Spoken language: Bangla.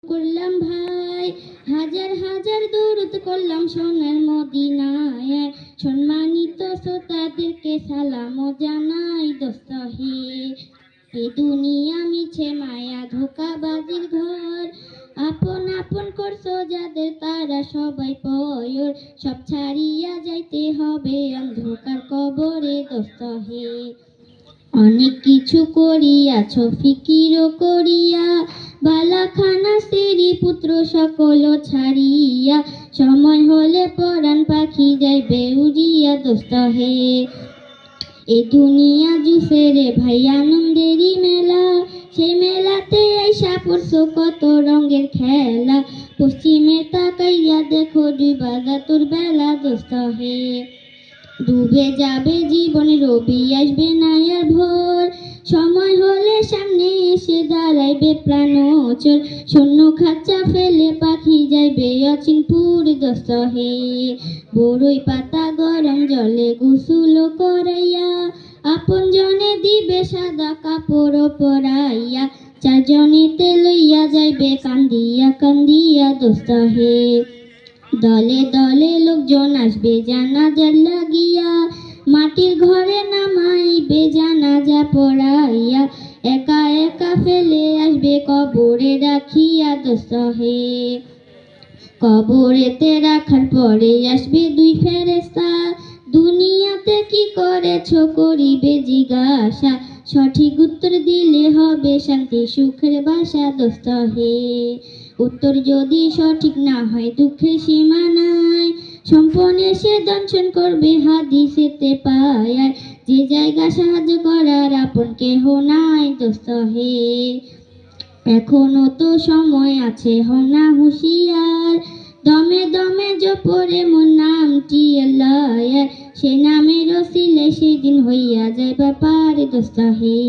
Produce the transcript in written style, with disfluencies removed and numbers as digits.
করলাম ভাই, হাজার হাজার দরুদ করলাম সোনার মদিনায়। সম্মানিত শ্রোতাদেরকে সালাম জানাই দোস্ত হে। এ দুনিয়া মিছে মায়া ধোঁকাবাজির ঘর, আপন আপন করছো যাদের তারা সবাই পয়র। সব ছাড়িয়া যাইতে হবে অন্ধকার কবরে দোস্ত হে। অনেক কিছু করিয়াছ ফিকির করিয়া, বালাখানা স্ত্রী পুত্র সকল ছাড়িয়া। সময় হলে পরাণ পাখি যাইবে উড়িয়া দোস্ত হে। এ দুনিয়া জুসেরে ভাই আনন্দেরই মেলা, সে মেলাতে আইসা পড়ছো কত রঙের খেলা। পশ্চিমে তাকাইয়া দেখো ডুবা তোর বেলা দোস্ত হে। ডুবে যাবে জীবন, রবি আসবে না আর ভোর। সময় হলে সামনে এসে দাঁড়াইবে প্রাণচর। শূন্য খাঁচা ফেলে পাখি যাইবে অচিনপুর দোস্ত হে। বড়ই পাতা গরম জলে গোসল করাইয়া, আপন জনে দিবে সাদা কাপড় পরাইয়া। চারজনেতে লইয়া যাইবে কান্দিয়া কান্দিয়া দোস্ত হে। দলে দলে লোকজন আসবে জানাজার লাগিয়া, মাটির ঘরে নামাইবে জানাজা পড়াইয়া। একা একা ফেলে আসবে কবরে রাখিয়া দোস্ত হে। কবরেতে রাখার পরে আসবে দুই ফেরেশতা, দুনিয়াতে কি করেছ করিবে জিজ্ঞাসা। সঠিক উত্তর দিলে হবে শান্তি সুখের বাসা দোস্ত হে। উত্তর যদি সঠিক না হয় দুঃখের সীমা নাই, সম্পনে সে দংশন করবে হাদিসেতে পায়। যে জায়গা সাহায্য করার আপন কেহ নাই দোস্ত হে। এখনো তো সময় আছে, হনা হুঁশিয়ার। দমে দমে জপরে মোর নামটি আল্লাহ, সে নামের ওসিলে সেদিন হইয়া যাইবা পারে দোস্ত হে।